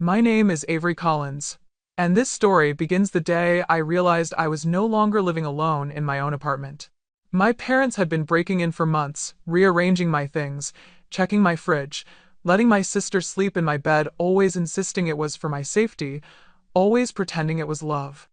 My name is Avery Collins, and this story begins the day I realized I was no longer living alone in my own apartment. My parents had been breaking in for months, rearranging my things, checking my fridge, letting my sister sleep in my bed, always insisting it was for my safety, always pretending it was love.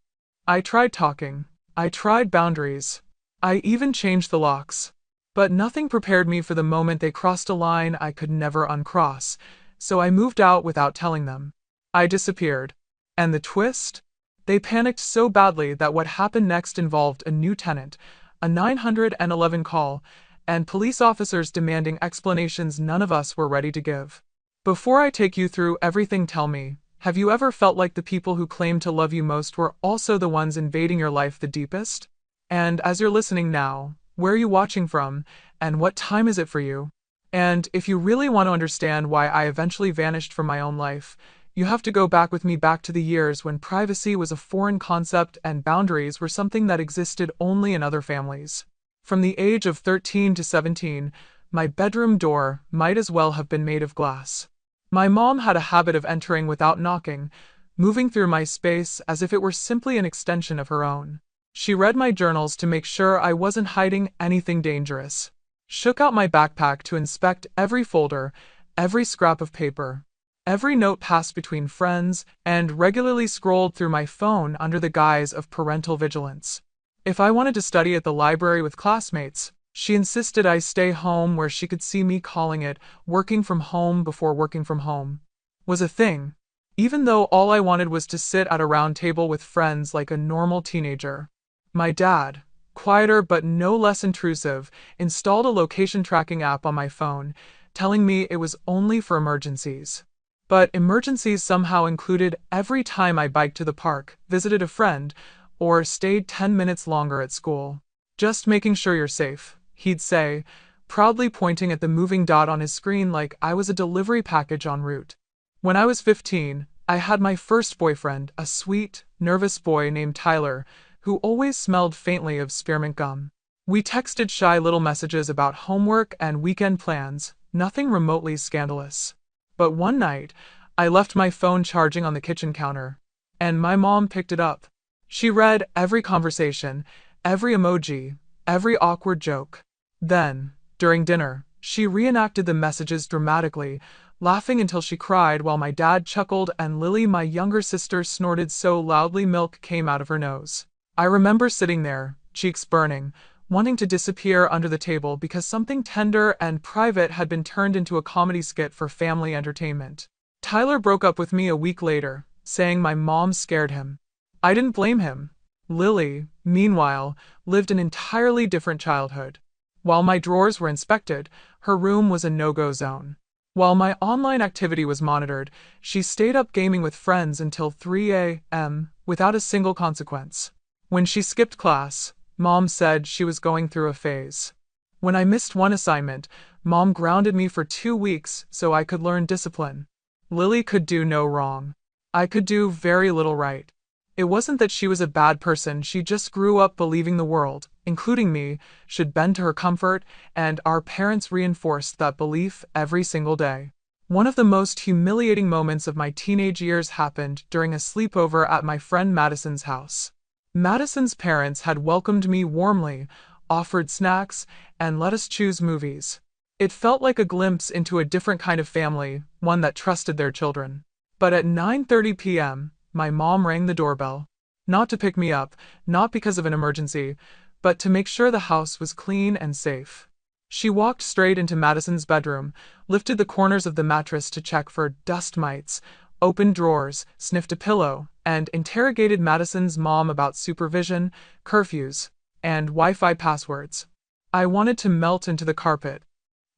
I tried talking. I tried boundaries. I even changed the locks. But nothing prepared me for the moment they crossed a line I could never uncross, so I moved out without telling them. I disappeared. And the twist? They panicked so badly that what happened next involved a new tenant, a 911 call, and police officers demanding explanations none of us were ready to give. Before I take you through everything, tell me, have you ever felt like the people who claimed to love you most were also the ones invading your life the deepest? And as you're listening now, where are you watching from, and what time is it for you? And if you really want to understand why I eventually vanished from my own life, you have to go back with me back to the years when privacy was a foreign concept and boundaries were something that existed only in other families. From the age of 13 to 17, my bedroom door might as well have been made of glass. My mom had a habit of entering without knocking, moving through my space as if it were simply an extension of her own. She read my journals to make sure I wasn't hiding anything dangerous, shook out my backpack to inspect every folder, every scrap of paper, every note passed between friends, and regularly scrolled through my phone under the guise of parental vigilance. If I wanted to study at the library with classmates, she insisted I stay home where she could see me. Calling it working from home before working from home was a thing, even though all I wanted was to sit at a round table with friends like a normal teenager. My dad, quieter but no less intrusive, installed a location tracking app on my phone, telling me it was only for emergencies. But emergencies somehow included every time I biked to the park, visited a friend, or stayed 10 minutes longer at school. Just making sure you're safe, he'd say, proudly pointing at the moving dot on his screen like I was a delivery package en route. When I was 15, I had my first boyfriend, a sweet, nervous boy named Tyler, who always smelled faintly of spearmint gum. We texted shy little messages about homework and weekend plans, nothing remotely scandalous. But one night, I left my phone charging on the kitchen counter, and my mom picked it up. She read every conversation, every emoji, every awkward joke. Then, during dinner, she reenacted the messages dramatically, laughing until she cried while my dad chuckled and Lily, my younger sister, snorted so loudly milk came out of her nose. I remember sitting there, cheeks burning, wanting to disappear under the table because something tender and private had been turned into a comedy skit for family entertainment. Tyler broke up with me a week later, saying my mom scared him. I didn't blame him. Lily, meanwhile, lived an entirely different childhood. While my drawers were inspected, her room was a no-go zone. While my online activity was monitored, she stayed up gaming with friends until 3 a.m. without a single consequence. When she skipped class, Mom said she was going through a phase. When I missed one assignment, Mom grounded me for 2 weeks so I could learn discipline. Lily could do no wrong. I could do very little right. It wasn't that she was a bad person, she just grew up believing the world, including me, should bend to her comfort, and our parents reinforced that belief every single day. One of the most humiliating moments of my teenage years happened during a sleepover at my friend Madison's house. Madison's parents had welcomed me warmly, offered snacks, and let us choose movies. It felt like a glimpse into a different kind of family, one that trusted their children. But at 9:30 p.m., my mom rang the doorbell. Not to pick me up, not because of an emergency, but to make sure the house was clean and safe. She walked straight into Madison's bedroom, lifted the corners of the mattress to check for dust mites, opened drawers, sniffed a pillow, and interrogated Madison's mom about supervision, curfews, and Wi-Fi passwords. I wanted to melt into the carpet.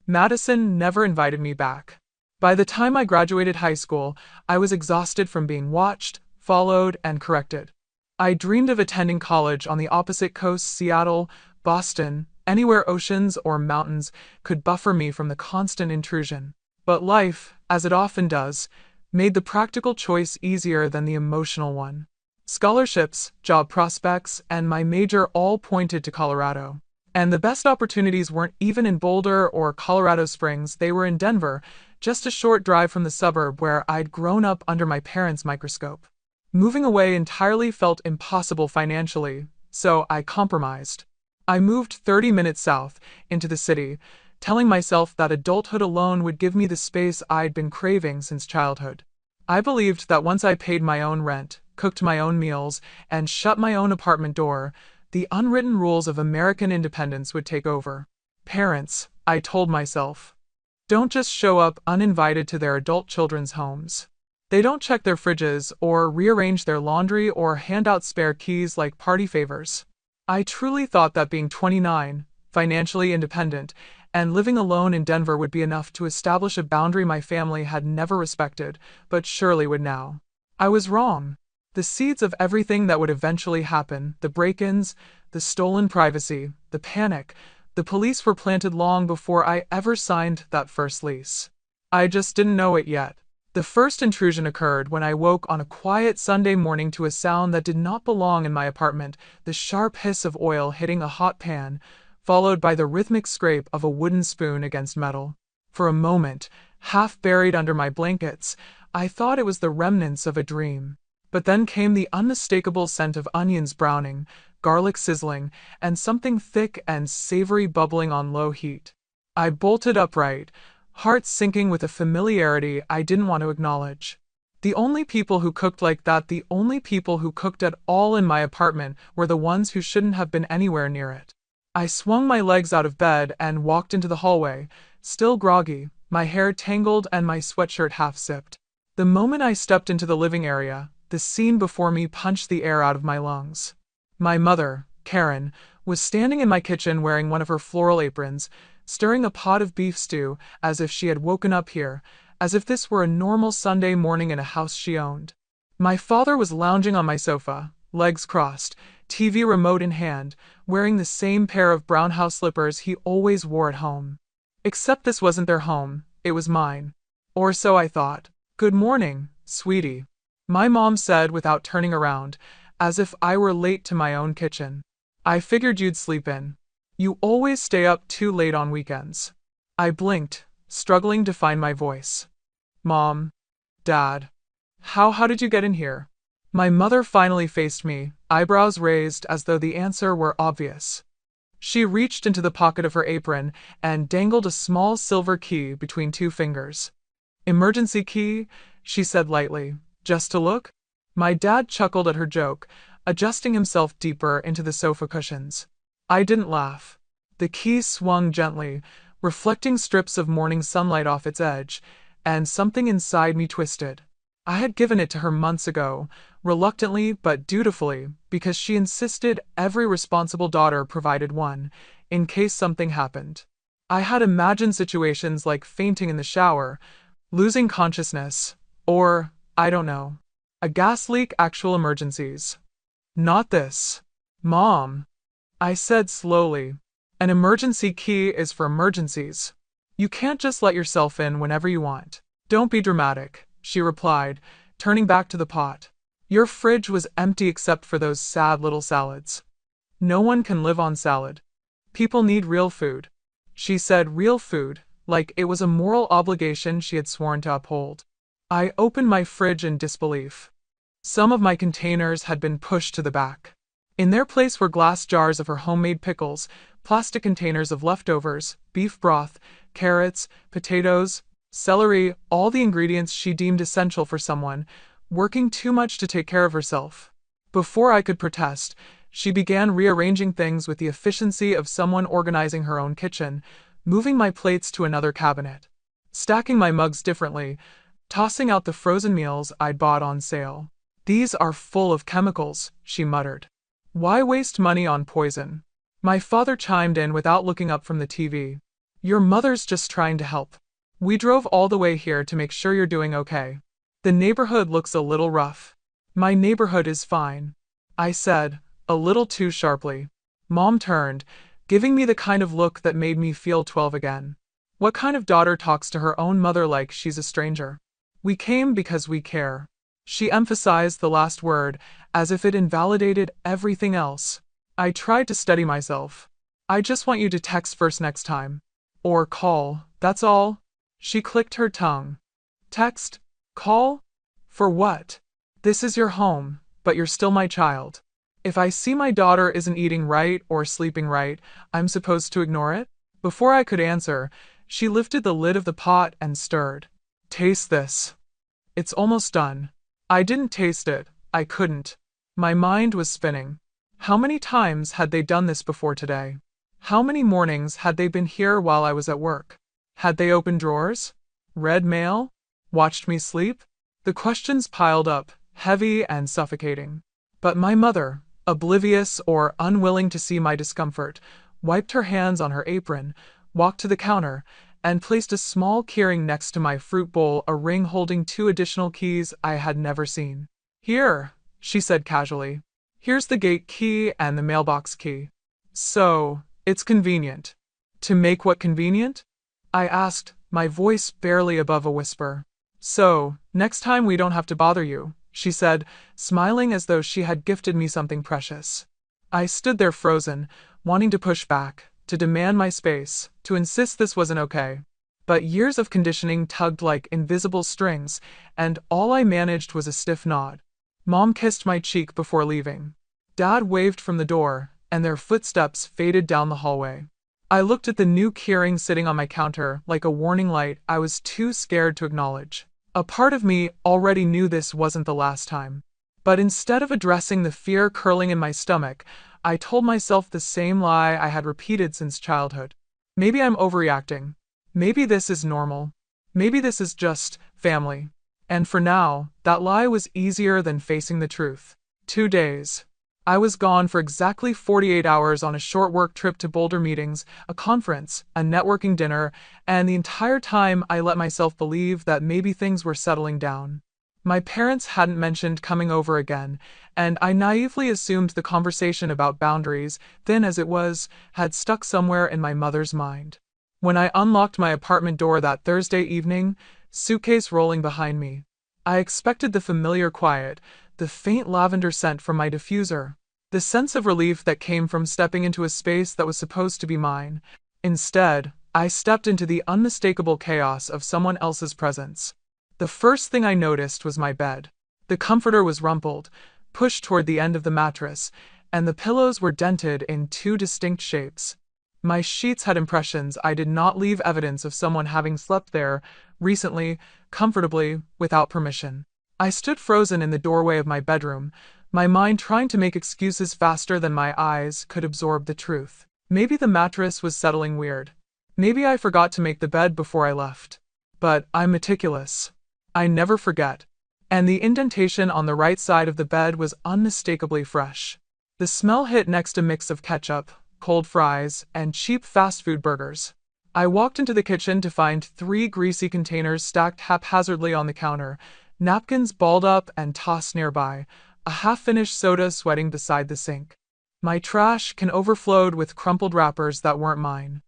Madison never invited me back. By the time I graduated high school, I was exhausted from being watched, followed, and corrected. I dreamed of attending college on the opposite coast, Seattle, Boston, anywhere oceans or mountains could buffer me from the constant intrusion. But life, as it often does, made the practical choice easier than the emotional one. Scholarships, job prospects, and my major all pointed to Colorado. And the best opportunities weren't even in Boulder or Colorado Springs, they were in Denver, just a short drive from the suburb where I'd grown up under my parents' microscope. Moving away entirely felt impossible financially, so I compromised. I moved 30 minutes south, into the city, telling myself that adulthood alone would give me the space I'd been craving since childhood. I believed that once I paid my own rent, cooked my own meals, and shut my own apartment door, the unwritten rules of American independence would take over. Parents, I told myself, don't just show up uninvited to their adult children's homes. They don't check their fridges or rearrange their laundry or hand out spare keys like party favors. I truly thought that being 29, financially independent, and living alone in Denver would be enough to establish a boundary my family had never respected, but surely would now. I was wrong. The seeds of everything that would eventually happen, the break-ins, the stolen privacy, the panic, the police were planted long before I ever signed that first lease. I just didn't know it yet. The first intrusion occurred when I woke on a quiet Sunday morning to a sound that did not belong in my apartment, the sharp hiss of oil hitting a hot pan, followed by the rhythmic scrape of a wooden spoon against metal. For a moment, half buried under my blankets, I thought it was the remnants of a dream. But then came the unmistakable scent of onions browning, garlic sizzling, and something thick and savory bubbling on low heat. I bolted upright, heart sinking with a familiarity I didn't want to acknowledge. The only people who cooked like that, the only people who cooked at all in my apartment, were the ones who shouldn't have been anywhere near it. I swung my legs out of bed and walked into the hallway, still groggy, my hair tangled and my sweatshirt half-zipped. The moment I stepped into the living area, the scene before me punched the air out of my lungs. My mother, Karen, was standing in my kitchen wearing one of her floral aprons, stirring a pot of beef stew as if she had woken up here, as if this were a normal Sunday morning in a house she owned. My father was lounging on my sofa, legs crossed, TV remote in hand, wearing the same pair of brown house slippers he always wore at home. Except this wasn't their home, it was mine. Or so I thought. "Good morning, sweetie," my mom said without turning around, as if I were late to my own kitchen. "I figured you'd sleep in. You always stay up too late on weekends." I blinked, struggling to find my voice. "Mom, Dad, how did you get in here?" My mother finally faced me, eyebrows raised as though the answer were obvious. She reached into the pocket of her apron and dangled a small silver key between two fingers. "Emergency key," she said lightly. "Just to look?" My dad chuckled at her joke, adjusting himself deeper into the sofa cushions. I didn't laugh. The key swung gently, reflecting strips of morning sunlight off its edge, and something inside me twisted. I had given it to her months ago, reluctantly but dutifully, because she insisted every responsible daughter provided one, in case something happened. I had imagined situations like fainting in the shower, losing consciousness, or, I don't know, a gas leak, actual emergencies. Not this. "Mom," I said slowly, "an emergency key is for emergencies. You can't just let yourself in whenever you want." "Don't be dramatic," she replied, turning back to the pot. "Your fridge was empty except for those sad little salads. No one can live on salad. People need real food." She said real food, like it was a moral obligation she had sworn to uphold. I opened my fridge in disbelief. Some of my containers had been pushed to the back. In their place were glass jars of her homemade pickles, plastic containers of leftovers, beef broth, carrots, potatoes, celery, all the ingredients she deemed essential for someone working too much to take care of herself. Before I could protest, she began rearranging things with the efficiency of someone organizing her own kitchen, moving my plates to another cabinet, stacking my mugs differently, tossing out the frozen meals I'd bought on sale. "These are full of chemicals," she muttered. "Why waste money on poison?" My father chimed in without looking up from the TV. "Your mother's just trying to help. We drove all the way here to make sure you're doing okay. The neighborhood looks a little rough." "My neighborhood is fine," I said, a little too sharply. Mom turned, giving me the kind of look that made me feel 12 again. What kind of daughter talks to her own mother like she's a stranger? "We came because we care." She emphasized the last word, as if it invalidated everything else. I tried to steady myself. I just want you to text first next time. Or call, that's all. She clicked her tongue. Text? Call? For what? This is your home, but you're still my child. If I see my daughter isn't eating right or sleeping right, I'm supposed to ignore it? Before I could answer, she lifted the lid of the pot and stirred. Taste this. It's almost done. I didn't taste it. I couldn't. My mind was spinning. How many times had they done this before today? How many mornings had they been here while I was at work? Had they opened drawers? Read mail? Watched me sleep? The questions piled up, heavy and suffocating. But my mother, oblivious or unwilling to see my discomfort, wiped her hands on her apron, walked to the counter, and placed a small keyring next to my fruit bowl, a ring holding 2 additional keys I had never seen. Here, she said casually. Here's the gate key and the mailbox key. So, it's convenient. To make what convenient? I asked, my voice barely above a whisper. So, next time we don't have to bother you, she said, smiling as though she had gifted me something precious. I stood there frozen, wanting to push back, to demand my space, to insist this wasn't okay. But years of conditioning tugged like invisible strings, and all I managed was a stiff nod. Mom kissed my cheek before leaving. Dad waved from the door, and their footsteps faded down the hallway. I looked at the new keyring sitting on my counter like a warning light I was too scared to acknowledge. A part of me already knew this wasn't the last time. But instead of addressing the fear curling in my stomach, I told myself the same lie I had repeated since childhood. Maybe I'm overreacting. Maybe this is normal. Maybe this is just family. And for now, that lie was easier than facing the truth. 2 days. I was gone for exactly 48 hours on a short work trip to Boulder meetings, a conference, a networking dinner, and the entire time I let myself believe that maybe things were settling down. My parents hadn't mentioned coming over again, and I naively assumed the conversation about boundaries, thin as it was, had stuck somewhere in my mother's mind. When I unlocked my apartment door that Thursday evening, suitcase rolling behind me, I expected the familiar quiet, the faint lavender scent from my diffuser, the sense of relief that came from stepping into a space that was supposed to be mine. Instead, I stepped into the unmistakable chaos of someone else's presence. The first thing I noticed was my bed. The comforter was rumpled, pushed toward the end of the mattress, and the pillows were dented in 2 distinct shapes. My sheets had impressions I did not leave evidence of someone having slept there recently, comfortably, without permission. I stood frozen in the doorway of my bedroom, my mind trying to make excuses faster than my eyes could absorb the truth. Maybe the mattress was settling weird. Maybe I forgot to make the bed before I left. But I'm meticulous. I never forget. And the indentation on the right side of the bed was unmistakably fresh. The smell hit next a mix of ketchup, cold fries, and cheap fast food burgers. I walked into the kitchen to find 3 greasy containers stacked haphazardly on the counter, napkins balled up and tossed nearby, a half-finished soda sweating beside the sink. My trash can overflowed with crumpled wrappers that weren't mine.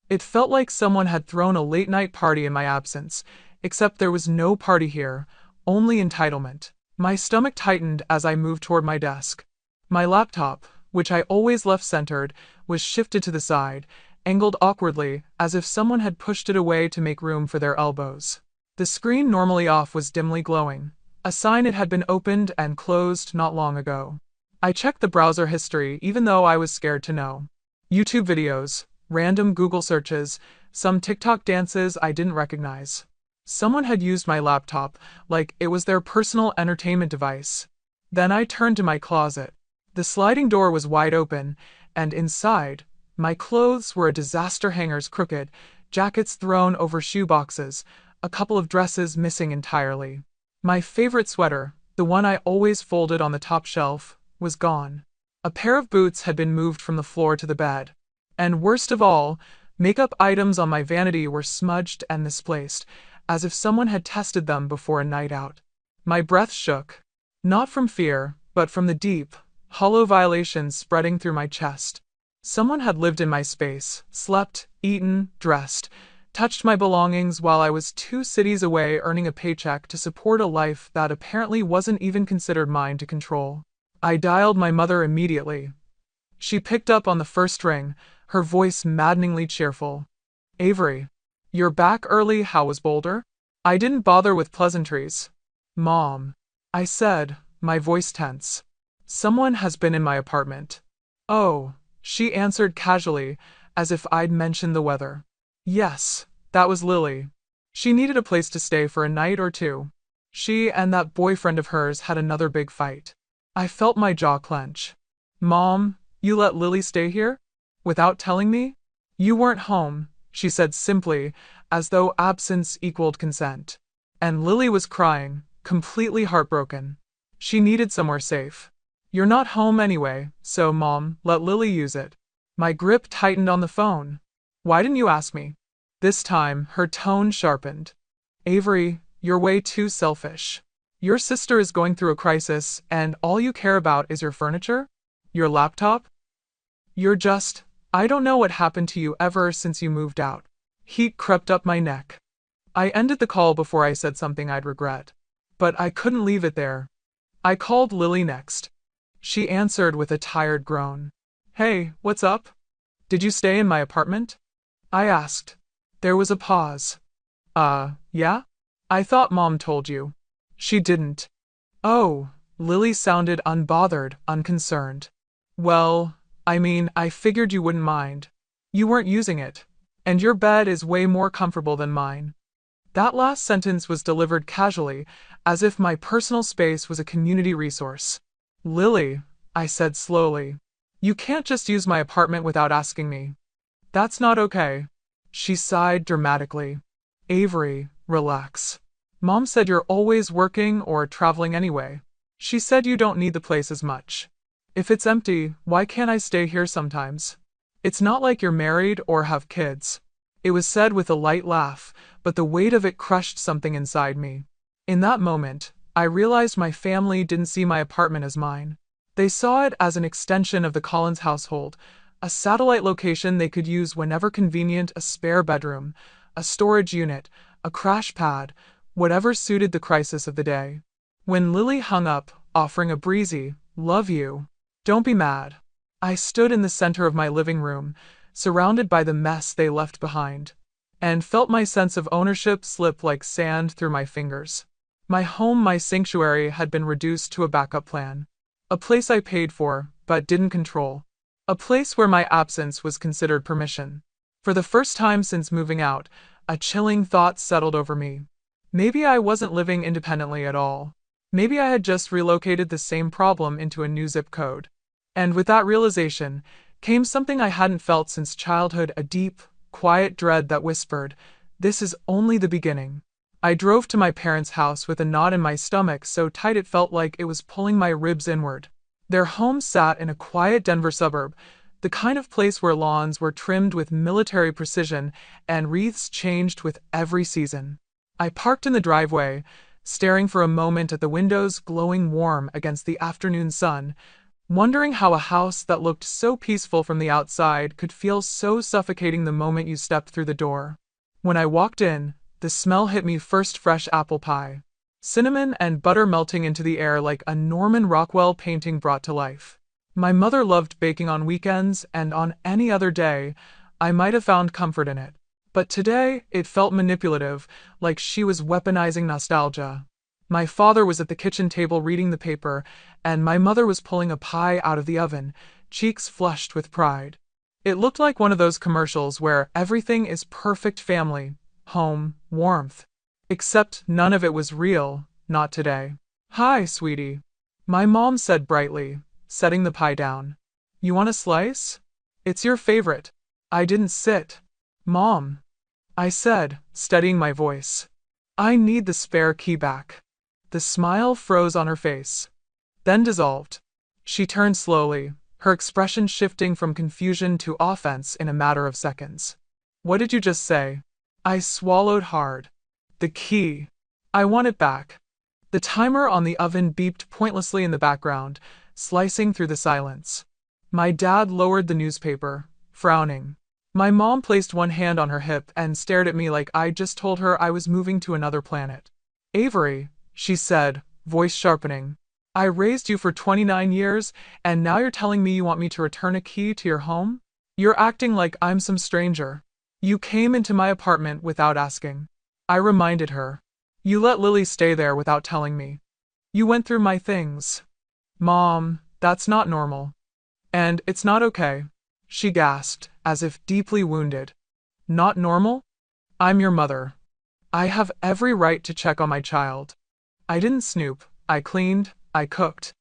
It felt like someone had thrown a late-night party in my absence, except there was no party here, only entitlement. My stomach tightened as I moved toward my desk. My laptop, which I always left centered, was shifted to the side, angled awkwardly, as if someone had pushed it away to make room for their elbows. The screen, normally off, was dimly glowing, a sign it had been opened and closed not long ago. I checked the browser history even though I was scared to know. YouTube videos, random Google searches, some TikTok dances I didn't recognize. Someone had used my laptop like it was their personal entertainment device. Then I turned to my closet. The sliding door was wide open, and inside, my clothes were a disaster, hangers crooked, jackets thrown over shoe boxes, a couple of dresses missing entirely. My favorite sweater, the one I always folded on the top shelf, was gone. A pair of boots had been moved from the floor to the bed. And worst of all, makeup items on my vanity were smudged and misplaced, as if someone had tested them before a night out. My breath shook. Not from fear, but from the deep, hollow violations spreading through my chest. Someone had lived in my space, slept, eaten, dressed, touched my belongings while I was 2 cities away earning a paycheck to support a life that apparently wasn't even considered mine to control. I dialed my mother immediately. She picked up on the first ring, her voice maddeningly cheerful. Avery, you're back early, how was Boulder? I didn't bother with pleasantries. Mom, I said, my voice tense. Someone has been in my apartment. Oh, she answered casually, as if I'd mentioned the weather. Yes, that was Lily. She needed a place to stay for a night or two. She and that boyfriend of hers had another big fight. I felt my jaw clench. Mom, you let Lily stay here? Without telling me? You weren't home, she said simply, as though absence equaled consent. And Lily was crying, completely heartbroken. She needed somewhere safe. You're not home anyway, so Mom, let Lily use it. My grip tightened on the phone. Why didn't you ask me? This time, her tone sharpened. Avery, you're way too selfish. Your sister is going through a crisis, and all you care about is your furniture? Your laptop? I don't know what happened to you ever since you moved out. Heat crept up my neck. I ended the call before I said something I'd regret. But I couldn't leave it there. I called Lily next. She answered with a tired groan. Hey, what's up? Did you stay in my apartment? I asked. There was a pause. Yeah? I thought Mom told you. She didn't. Oh, Lily sounded unbothered, unconcerned. Well, I figured you wouldn't mind. You weren't using it. And your bed is way more comfortable than mine. That last sentence was delivered casually, as if my personal space was a community resource. Lily, I said slowly, you can't just use my apartment without asking me. That's not okay. She sighed dramatically. Avery, relax. Mom said you're always working or traveling anyway. She said you don't need the place as much. If it's empty, why can't I stay here sometimes? It's not like you're married or have kids. It was said with a light laugh, but the weight of it crushed something inside me. In that moment, I realized my family didn't see my apartment as mine. They saw it as an extension of the Collins household, a satellite location they could use whenever convenient, a spare bedroom, a storage unit, a crash pad, whatever suited the crisis of the day. When Lily hung up, offering a breezy, "Love you. Don't be mad," I stood in the center of my living room, surrounded by the mess they left behind, and felt my sense of ownership slip like sand through my fingers. My home, my sanctuary, had been reduced to a backup plan. A place I paid for, but didn't control. A place where my absence was considered permission. For the first time since moving out, a chilling thought settled over me. Maybe I wasn't living independently at all. Maybe I had just relocated the same problem into a new zip code. And with that realization, came something I hadn't felt since childhood, a deep, quiet dread that whispered, "This is only the beginning." I drove to my parents' house with a knot in my stomach so tight it felt like it was pulling my ribs inward. Their home sat in a quiet Denver suburb, the kind of place where lawns were trimmed with military precision and wreaths changed with every season. I parked in the driveway, staring for a moment at the windows glowing warm against the afternoon sun, wondering how a house that looked so peaceful from the outside could feel so suffocating the moment you stepped through the door. When I walked in, the smell hit me first: fresh apple pie. Cinnamon and butter melting into the air like a Norman Rockwell painting brought to life. My mother loved baking on weekends, and on any other day, I might have found comfort in it. But today, it felt manipulative, like she was weaponizing nostalgia. My father was at the kitchen table reading the paper, and my mother was pulling a pie out of the oven, cheeks flushed with pride. It looked like one of those commercials where everything is perfect: family, home, warmth. Except none of it was real, not today. "Hi, sweetie," my mom said brightly, setting the pie down. "You want a slice? It's your favorite." I didn't sit. "Mom," I said, steadying my voice, "I need the spare key back." The smile froze on her face, then dissolved. She turned slowly, her expression shifting from confusion to offense in a matter of seconds. "What did you just say?" I swallowed hard. "The key. I want it back." The timer on the oven beeped pointlessly in the background, slicing through the silence. My dad lowered the newspaper, frowning. My mom placed one hand on her hip and stared at me like I'd just told her I was moving to another planet. "Avery," she said, voice sharpening, "I raised you for 29 years, and now you're telling me you want me to return a key to your home? You're acting like I'm some stranger. You came into my apartment without asking. I reminded her. You let Lily stay there without telling me. You went through my things. Mom, that's not normal. And it's not okay. She gasped, as if deeply wounded. Not normal? I'm your mother. I have every right to check on my child. I didn't snoop. I cleaned. I cooked.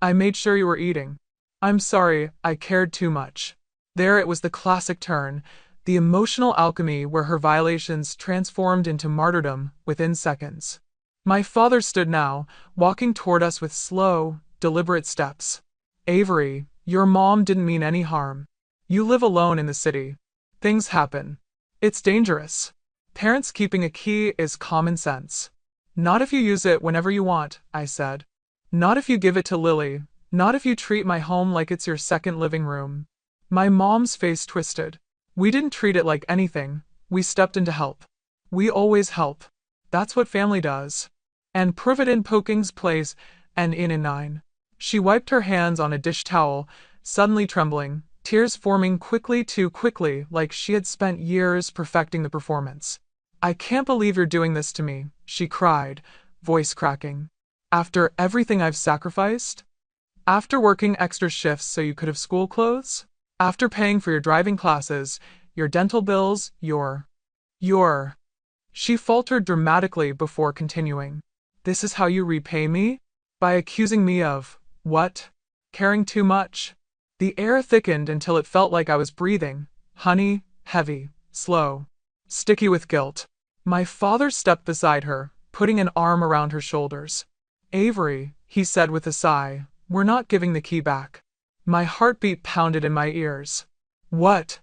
I made sure you were eating. I'm sorry, I cared too much. There it was, the classic turn, the emotional alchemy where her violations transformed into martyrdom within seconds. My father stood now, walking toward us with slow, deliberate steps. Avery, your mom didn't mean any harm. You live alone in the city. Things happen. It's dangerous. Parents keeping a key is common sense. Not if you use it whenever you want, I said. Not if you give it to Lily. Not if you treat my home like it's your second living room. My mom's face twisted. We didn't treat it like anything. We stepped in to help. We always help. That's what family does. And prove it in Poking's place and in 9. She wiped her hands on a dish towel, suddenly trembling, tears forming quickly, too quickly, like she had spent years perfecting the performance. I can't believe you're doing this to me, she cried, voice cracking. After everything I've sacrificed? After working extra shifts so you could have school clothes? After paying for your driving classes, your dental bills, your... She faltered dramatically before continuing. This is how you repay me? By accusing me of, what? Caring too much? The air thickened until it felt like I was breathing, honey, heavy, slow, sticky with guilt. My father stepped beside her, putting an arm around her shoulders. Avery, he said with a sigh, we're not giving the key back. My heartbeat pounded in my ears. What?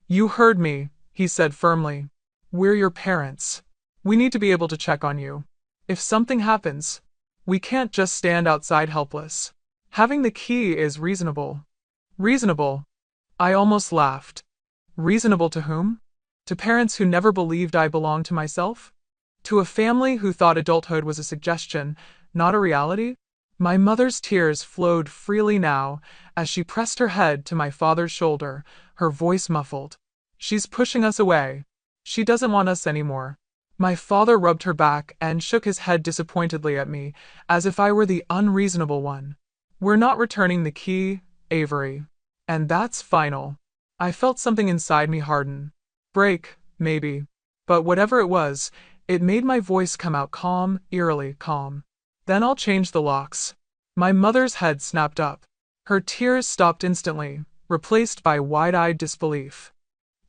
You heard me, he said firmly. We're your parents. We need to be able to check on you. If something happens, we can't just stand outside helpless. Having the key is reasonable. Reasonable? I almost laughed. Reasonable to whom? To parents who never believed I belonged to myself? To a family who thought adulthood was a suggestion, not a reality? My mother's tears flowed freely now as she pressed her head to my father's shoulder, her voice muffled. She's pushing us away. She doesn't want us anymore. My father rubbed her back and shook his head disappointedly at me, as if I were the unreasonable one. We're not returning the key, Avery. And that's final. I felt something inside me harden. Break, maybe. But whatever it was, it made my voice come out calm, eerily calm. Then I'll change the locks. My mother's head snapped up. Her tears stopped instantly, replaced by wide-eyed disbelief.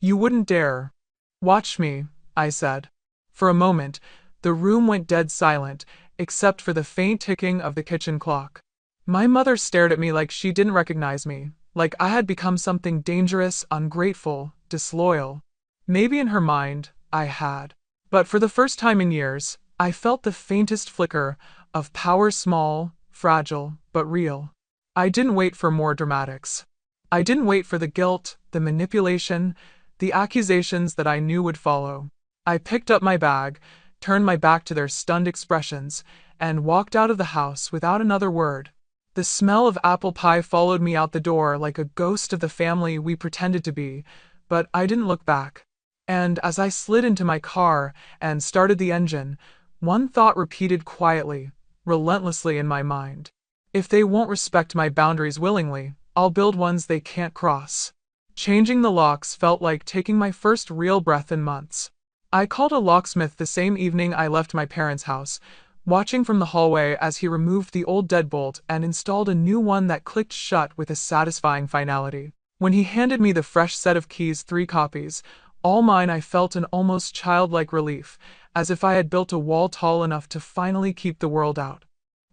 You wouldn't dare. Watch me, I said. For a moment, the room went dead silent, except for the faint ticking of the kitchen clock. My mother stared at me like she didn't recognize me, like I had become something dangerous, ungrateful, disloyal. Maybe in her mind, I had. But for the first time in years, I felt the faintest flicker of power, small, fragile, but real. I didn't wait for more dramatics. I didn't wait for the guilt, the manipulation, the accusations that I knew would follow. I picked up my bag, turned my back to their stunned expressions, and walked out of the house without another word. The smell of apple pie followed me out the door like a ghost of the family we pretended to be, but I didn't look back. And as I slid into my car and started the engine, one thought repeated quietly, relentlessly in my mind. If they won't respect my boundaries willingly, I'll build ones they can't cross. Changing the locks felt like taking my first real breath in months. I called a locksmith the same evening I left my parents' house, watching from the hallway as he removed the old deadbolt and installed a new one that clicked shut with a satisfying finality. When he handed me the fresh set of keys, 3 copies, all mine, I felt an almost childlike relief, as if I had built a wall tall enough to finally keep the world out.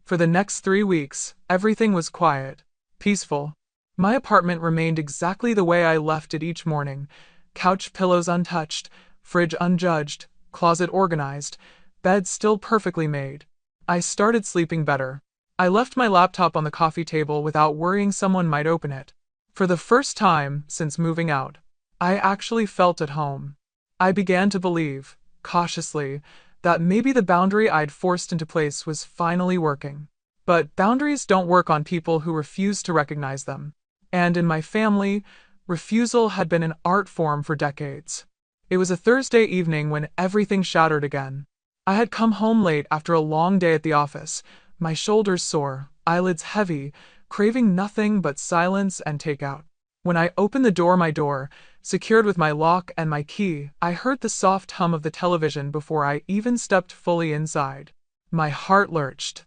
For the next 3 weeks, everything was quiet, peaceful. My apartment remained exactly the way I left it each morning, couch pillows untouched, fridge unjudged, closet organized, bed still perfectly made. I started sleeping better. I left my laptop on the coffee table without worrying someone might open it. For the first time since moving out, I actually felt at home. I began to believe, cautiously, that maybe the boundary I'd forced into place was finally working. But boundaries don't work on people who refuse to recognize them. And in my family, Refusal had been an art form for decades. It was a Thursday evening when everything shattered again. I had come home late after a long day at the office, my shoulders sore, eyelids heavy, craving nothing but silence and takeout. When I opened my door, secured with my lock and my key, I heard the soft hum of the television before I even stepped fully inside. My heart lurched.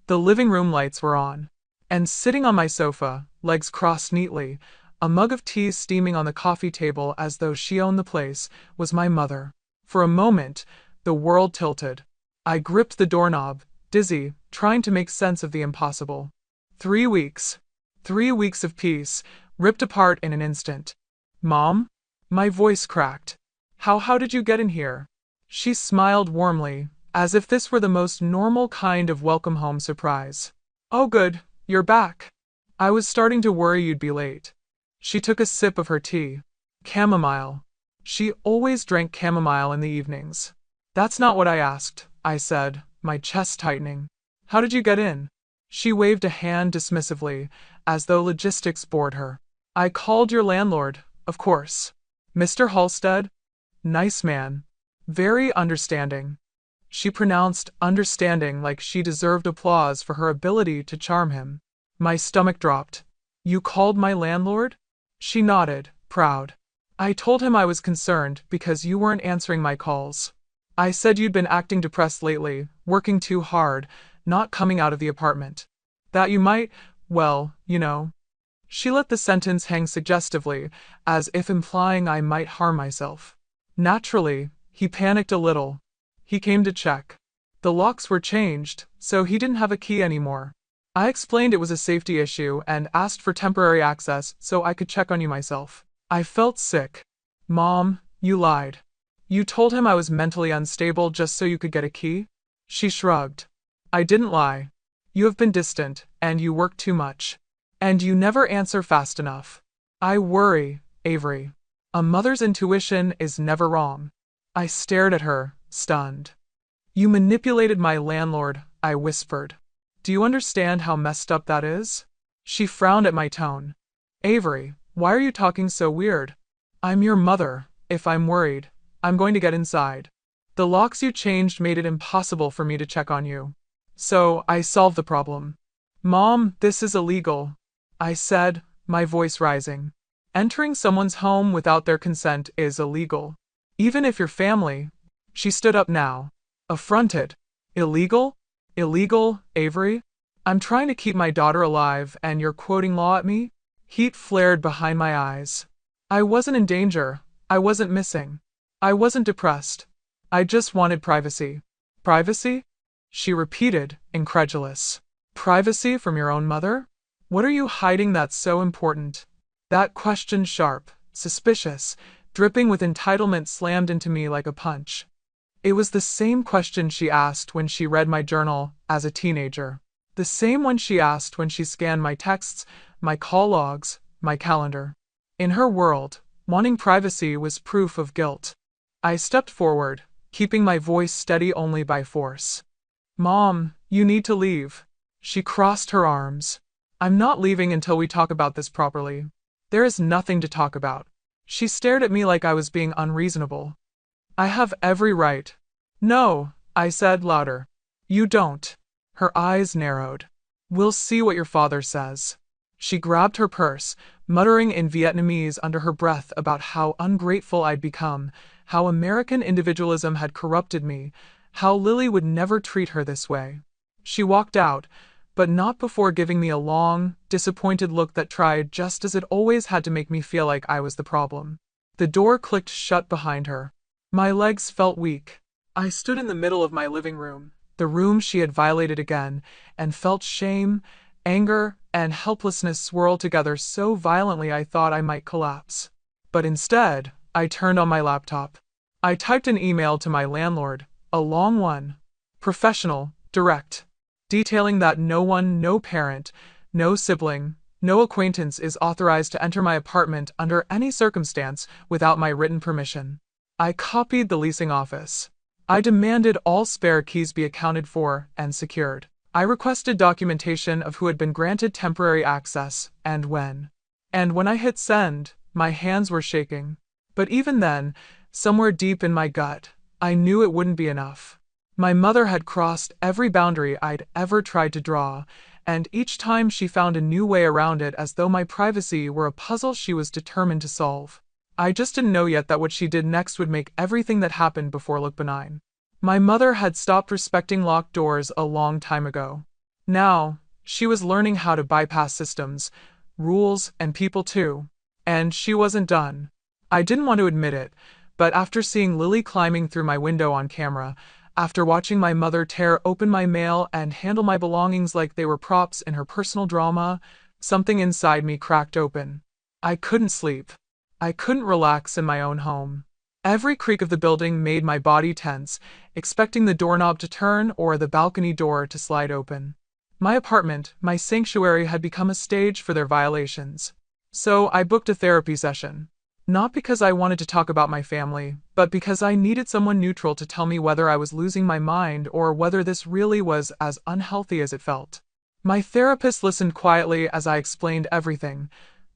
The living room lights were on. And sitting on my sofa, legs crossed neatly, a mug of tea steaming on the coffee table as though she owned the place, was my mother. For a moment, the world tilted. I gripped the doorknob, dizzy, trying to make sense of the impossible. 3 weeks. 3 weeks of peace, ripped apart in an instant. Mom? My voice cracked. How did you get in here? She smiled warmly, as if this were the most normal kind of welcome home surprise. Oh good, you're back. I was starting to worry you'd be late. She took a sip of her tea. Chamomile. She always drank chamomile in the evenings. That's not what I asked, I said, my chest tightening. How did you get in? She waved a hand dismissively, as though logistics bored her. I called your landlord, of course. Mr. Halstead? Nice man. Very understanding. She pronounced understanding like she deserved applause for her ability to charm him. My stomach dropped. You called my landlord? She nodded, proud. I told him I was concerned because you weren't answering my calls. I said you'd been acting depressed lately, working too hard, not coming out of the apartment. That you might, well, you know. She let the sentence hang suggestively, as if implying I might harm myself. Naturally, he panicked a little. He came to check. The locks were changed, so he didn't have a key anymore. I explained it was a safety issue and asked for temporary access so I could check on you myself. I felt sick. Mom, you lied. You told him I was mentally unstable just so you could get a key? She shrugged. I didn't lie. You have been distant, and you work too much. And you never answer fast enough. I worry, Avery. A mother's intuition is never wrong. I stared at her, stunned. You manipulated my landlord, I whispered. Do you understand how messed up that is? She frowned at my tone. Avery, why are you talking so weird? I'm your mother. If I'm worried, I'm going to get inside. The locks you changed made it impossible for me to check on you. So, I solved the problem. Mom, this is illegal, I said, my voice rising. Entering someone's home without their consent is illegal. Even if you're family. She stood up now. Affronted. Illegal? Illegal, Avery? I'm trying to keep my daughter alive and you're quoting law at me? Heat flared behind my eyes. I wasn't in danger. I wasn't missing. I wasn't depressed. I just wanted privacy. Privacy? She repeated, incredulous. Privacy from your own mother? What are you hiding that's so important? That question, sharp, suspicious, dripping with entitlement, slammed into me like a punch. It was the same question she asked when she read my journal as a teenager. The same one she asked when she scanned my texts, my call logs, my calendar. In her world, wanting privacy was proof of guilt. I stepped forward, keeping my voice steady only by force. Mom, you need to leave. She crossed her arms. I'm not leaving until we talk about this properly. There is nothing to talk about. She stared at me like I was being unreasonable. I have every right. No, I said louder. You don't. Her eyes narrowed. We'll see what your father says. She grabbed her purse, muttering in Vietnamese under her breath about how ungrateful I'd become, how American individualism had corrupted me, how Lily would never treat her this way. She walked out, but not before giving me a long, disappointed look that tried just as it always had to make me feel like I was the problem. The door clicked shut behind her. My legs felt weak. I stood in the middle of my living room, the room she had violated again, and felt shame, anger, and helplessness swirl together so violently I thought I might collapse. But instead, I turned on my laptop. I typed an email to my landlord, a long one. Professional, direct. Detailing that no one, no parent, no sibling, no acquaintance is authorized to enter my apartment under any circumstance without my written permission. I copied the leasing office. I demanded all spare keys be accounted for and secured. I requested documentation of who had been granted temporary access and when. And when I hit send, My hands were shaking. But even then, somewhere deep in my gut, I knew it wouldn't be enough. My mother had crossed every boundary I'd ever tried to draw, and each time she found a new way around it as though my privacy were a puzzle she was determined to solve. I just didn't know yet that what she did next would make everything that happened before look benign. My mother had stopped respecting locked doors a long time ago. Now, she was learning how to bypass systems, rules, and people too. And she wasn't done. I didn't want to admit it, but after seeing Lily climbing through my window on camera, after watching my mother tear open my mail and handle my belongings like they were props in her personal drama, something inside me cracked open. I couldn't sleep. I couldn't relax in my own home. Every creak of the building made my body tense, expecting the doorknob to turn or the balcony door to slide open. My apartment, my sanctuary, had become a stage for their violations. So I booked a therapy session. Not because I wanted to talk about my family, but because I needed someone neutral to tell me whether I was losing my mind or whether this really was as unhealthy as it felt. My therapist listened quietly as I explained everything: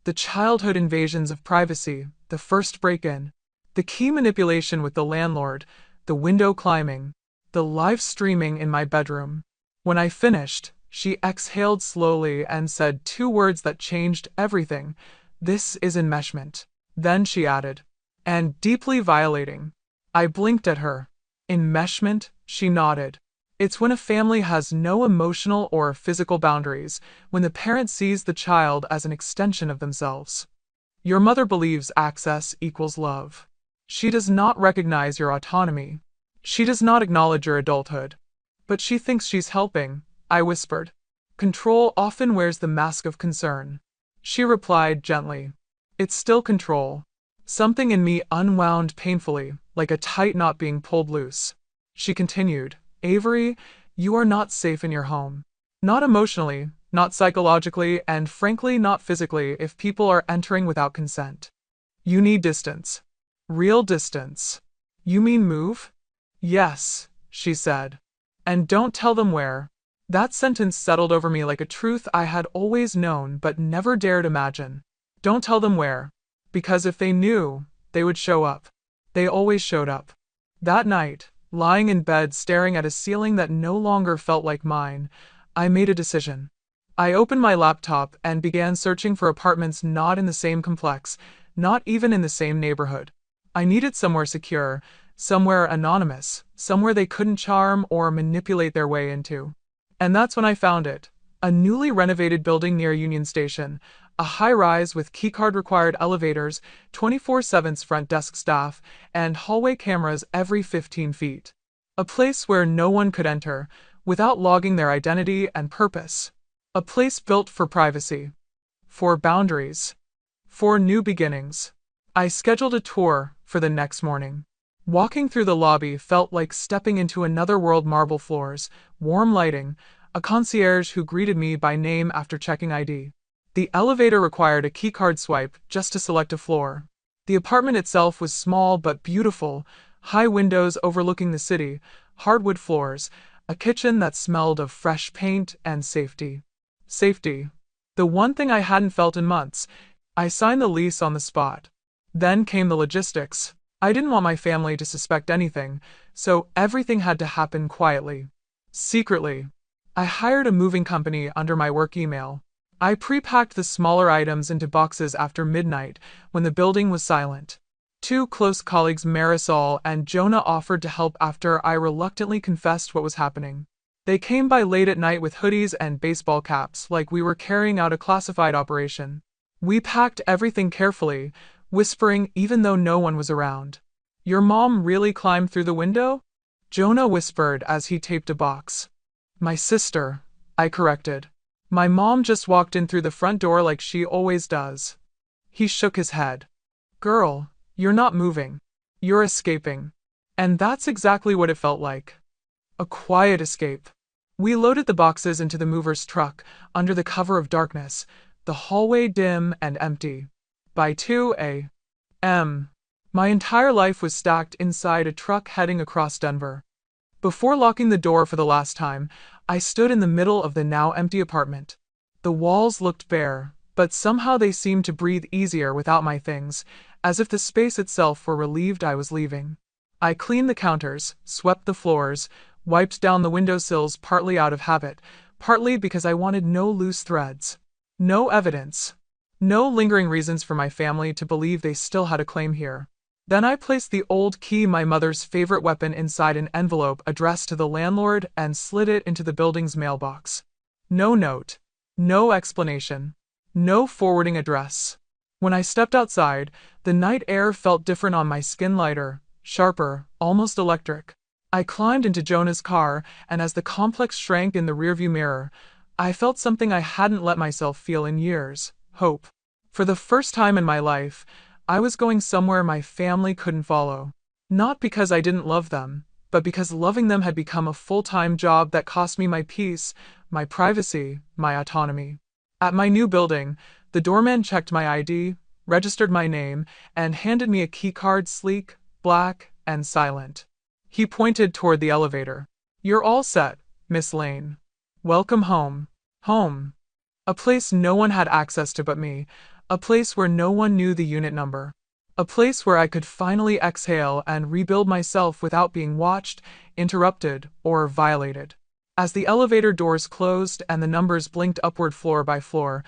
the childhood invasions of privacy, the first break-in, the key manipulation with the landlord, the window climbing, the live streaming in my bedroom. When I finished, she exhaled slowly and said two words that changed everything: "This is enmeshment." Then she added, "And deeply violating." I blinked at her. "Enmeshment?" She nodded. "It's when a family has no emotional or physical boundaries, when the parent sees the child as an extension of themselves. Your mother believes access equals love. She does not recognize your autonomy. She does not acknowledge your adulthood. But she thinks she's helping," I whispered. "Control often wears the mask of concern." She replied gently, "It's still control." Something in me unwound painfully, like a tight knot being pulled loose. She continued, "Avery, you are not safe in your home. Not emotionally, not psychologically, and frankly not physically if people are entering without consent. You need distance. Real distance." "You mean move?" "Yes," she said. "And don't tell them where." That sentence settled over me like a truth I had always known but never dared imagine. Don't tell them where. Because if they knew, they would show up. They always showed up. That night, lying in bed staring at a ceiling that no longer felt like mine, I made a decision. I opened my laptop and began searching for apartments not in the same complex, not even in the same neighborhood. I needed somewhere secure, somewhere anonymous, somewhere they couldn't charm or manipulate their way into. And that's when I found it. A newly renovated building near Union Station, a high-rise with keycard-required elevators, 24/7 front desk staff, and hallway cameras every 15 feet. A place where no one could enter, without logging their identity and purpose. A place built for privacy. For boundaries. For new beginnings. I scheduled a tour for the next morning. Walking through the lobby felt like stepping into another world: marble floors, warm lighting, a concierge who greeted me by name after checking ID. The elevator required a keycard swipe just to select a floor. The apartment itself was small but beautiful, high windows overlooking the city, hardwood floors, a kitchen that smelled of fresh paint, and safety. Safety. The one thing I hadn't felt in months. I signed the lease on the spot. Then came the logistics. I didn't want my family to suspect anything, so everything had to happen quietly. Secretly. I hired a moving company under my work email. I pre-packed the smaller items into boxes after midnight, when the building was silent. Two close colleagues, Marisol and Jonah, offered to help after I reluctantly confessed what was happening. They came by late at night with hoodies and baseball caps like we were carrying out a classified operation. We packed everything carefully, whispering even though no one was around. "Your mom really climbed through the window?" Jonah whispered as he taped a box. "My sister," I corrected. "My mom just walked in through the front door like she always does." He shook his head. "Girl, you're not moving. You're escaping." And that's exactly what it felt like. A quiet escape. We loaded the boxes into the mover's truck, under the cover of darkness, the hallway dim and empty. By 2 a.m., my entire life was stacked inside a truck heading across Denver. Before locking the door for the last time, I stood in the middle of the now empty apartment. The walls looked bare, but somehow they seemed to breathe easier without my things, as if the space itself were relieved I was leaving. I cleaned the counters, swept the floors, wiped down the windowsills partly out of habit, partly because I wanted no loose threads. No evidence. No lingering reasons for my family to believe they still had a claim here. Then I placed the old key, my mother's favorite weapon, inside an envelope addressed to the landlord and slid it into the building's mailbox. No note. No explanation. No forwarding address. When I stepped outside, the night air felt different on my skin, lighter, sharper, almost electric. I climbed into Jonah's car, and as the complex shrank in the rearview mirror, I felt something I hadn't let myself feel in years: hope. For the first time in my life, I was going somewhere my family couldn't follow. Not because I didn't love them, but because loving them had become a full-time job that cost me my peace, my privacy, my autonomy. At my new building, the doorman checked my ID, registered my name, and handed me a keycard, sleek, black, and silent. He pointed toward the elevator. "You're all set, Miss Lane. Welcome home." Home. A place no one had access to but me. A place where no one knew the unit number. A place where I could finally exhale and rebuild myself without being watched, interrupted, or violated. As the elevator doors closed and the numbers blinked upward floor by floor,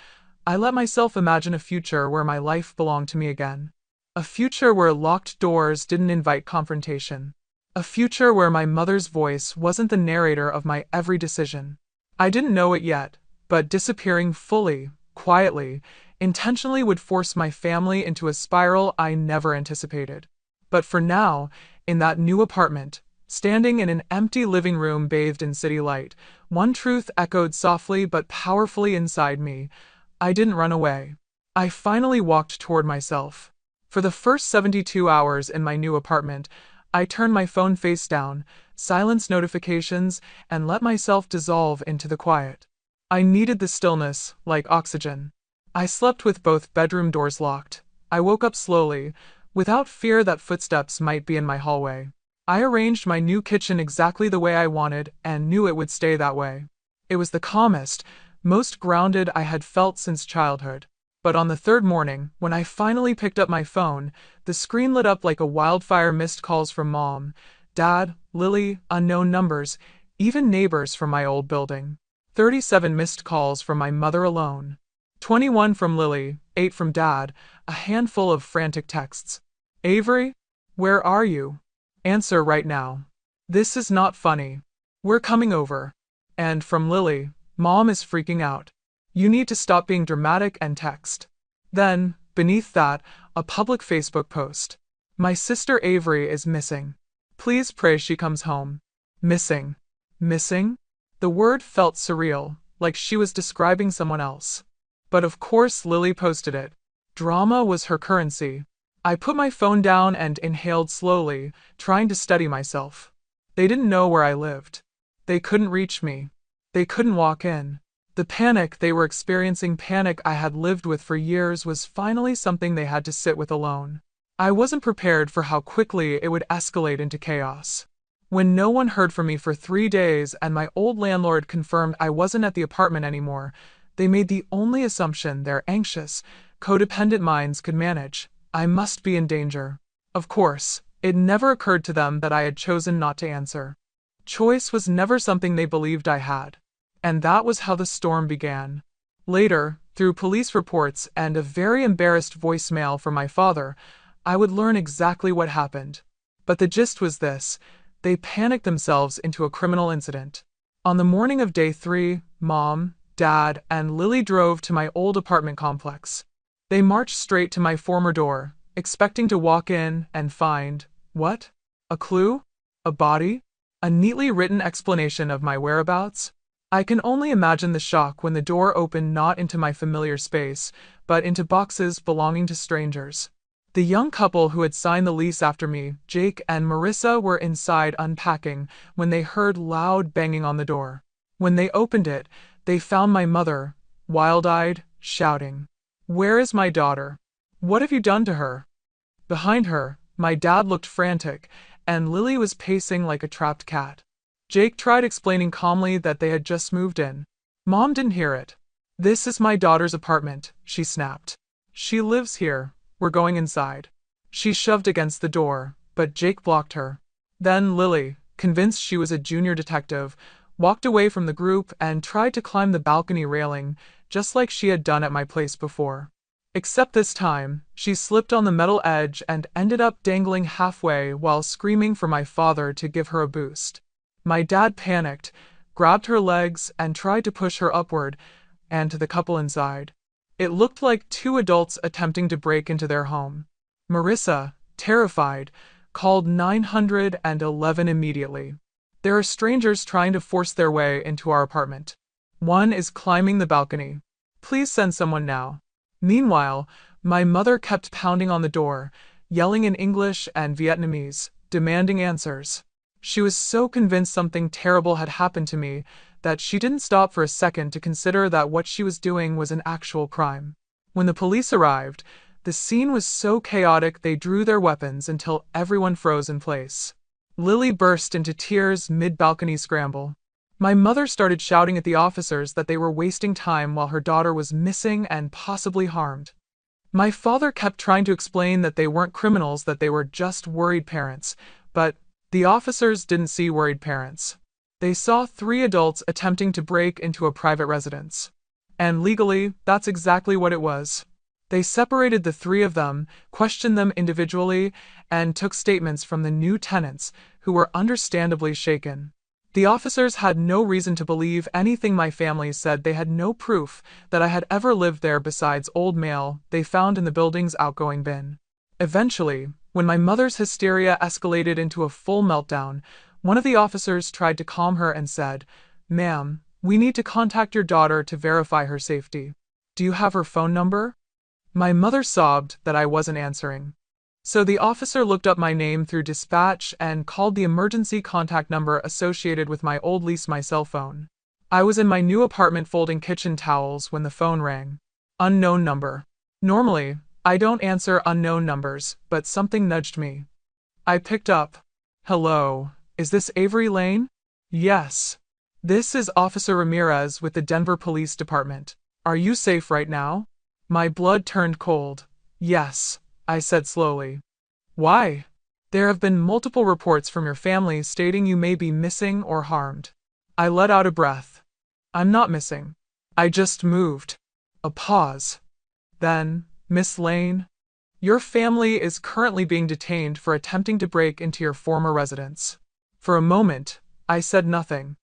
I let myself imagine a future where my life belonged to me again. A future where locked doors didn't invite confrontation. A future where my mother's voice wasn't the narrator of my every decision. I didn't know it yet, but disappearing fully, quietly, intentionally would force my family into a spiral I never anticipated. But for now, in that new apartment, standing in an empty living room bathed in city light, one truth echoed softly but powerfully inside me: I didn't run away. I finally walked toward myself. For the first 72 hours in my new apartment, I turned my phone face down, silenced notifications, and let myself dissolve into the quiet. I needed the stillness, like oxygen. I slept with both bedroom doors locked. I woke up slowly, without fear that footsteps might be in my hallway. I arranged my new kitchen exactly the way I wanted and knew it would stay that way. It was the calmest, most grounded I had felt since childhood. But on the third morning, when I finally picked up my phone, the screen lit up like a wildfire: missed calls from Mom, Dad, Lily, unknown numbers, even neighbors from my old building. 37 missed calls from my mother alone. 21 from Lily, 8 from Dad, a handful of frantic texts. "Avery? Where are you? Answer right now. This is not funny. We're coming over." And from Lily, "Mom is freaking out. You need to stop being dramatic and text." Then, beneath that, a public Facebook post. "My sister Avery is missing. Please pray she comes home." Missing. Missing? The word felt surreal, like she was describing someone else. But of course Lily posted it. Drama was her currency. I put my phone down and inhaled slowly, trying to steady myself. They didn't know where I lived. They couldn't reach me. They couldn't walk in. The panic they were experiencing, panic I had lived with for years, was finally something they had to sit with alone. I wasn't prepared for how quickly it would escalate into chaos. When no one heard from me for 3 days and my old landlord confirmed I wasn't at the apartment anymore, they made the only assumption their anxious, codependent minds could manage: I must be in danger. Of course, it never occurred to them that I had chosen not to answer. Choice was never something they believed I had. And that was how the storm began. Later, through police reports and a very embarrassed voicemail from my father, I would learn exactly what happened. But the gist was this: they panicked themselves into a criminal incident. On the morning of day 3, Mom, Dad, and Lily drove to my old apartment complex. They marched straight to my former door, expecting to walk in and find, what? A clue? A body? A neatly written explanation of my whereabouts? I can only imagine the shock when the door opened, not into my familiar space, but into boxes belonging to strangers. The young couple who had signed the lease after me, Jake and Marissa, were inside unpacking when they heard loud banging on the door. When they opened it, they found my mother, wild-eyed, shouting, "Where is my daughter? What have you done to her?" Behind her, my dad looked frantic, and Lily was pacing like a trapped cat. Jake tried explaining calmly that they had just moved in. Mom didn't hear it. "This is my daughter's apartment," she snapped. "She lives here. We're going inside." She shoved against the door, but Jake blocked her. Then Lily, convinced she was a junior detective, walked away from the group and tried to climb the balcony railing, just like she had done at my place before. Except this time, she slipped on the metal edge and ended up dangling halfway while screaming for my father to give her a boost. My dad panicked, grabbed her legs, and tried to push her upward and to the couple inside. It looked like two adults attempting to break into their home. Marissa, terrified, called 911 immediately. "There are strangers trying to force their way into our apartment. One is climbing the balcony. Please send someone now." Meanwhile, my mother kept pounding on the door, yelling in English and Vietnamese, demanding answers. She was so convinced something terrible had happened to me that she didn't stop for a second to consider that what she was doing was an actual crime. When the police arrived, the scene was so chaotic they drew their weapons until everyone froze in place. Lily burst into tears mid-balcony scramble. My mother started shouting at the officers that they were wasting time while her daughter was missing and possibly harmed. My father kept trying to explain that they weren't criminals, that they were just worried parents, but the officers didn't see worried parents. They saw three adults attempting to break into a private residence. And legally, that's exactly what it was. They separated the three of them, questioned them individually, and took statements from the new tenants, who were understandably shaken. The officers had no reason to believe anything my family said. They had no proof that I had ever lived there besides old mail they found in the building's outgoing bin. Eventually, when my mother's hysteria escalated into a full meltdown, one of the officers tried to calm her and said, "Ma'am, we need to contact your daughter to verify her safety. Do you have her phone number?" My mother sobbed that I wasn't answering. So the officer looked up my name through dispatch and called the emergency contact number associated with my old lease, my cell phone. I was in my new apartment folding kitchen towels when the phone rang. Unknown number. Normally, I don't answer unknown numbers, but something nudged me. I picked up. "Hello, is this Avery Lane?" "Yes. This is Officer Ramirez with the Denver Police Department. Are you safe right now?" My blood turned cold. "Yes," I said slowly. "Why?" "There have been multiple reports from your family stating you may be missing or harmed." I let out a breath. "I'm not missing. I just moved." A pause. Then, "Miss Lane, your family is currently being detained for attempting to break into your former residence." For a moment, I said nothing.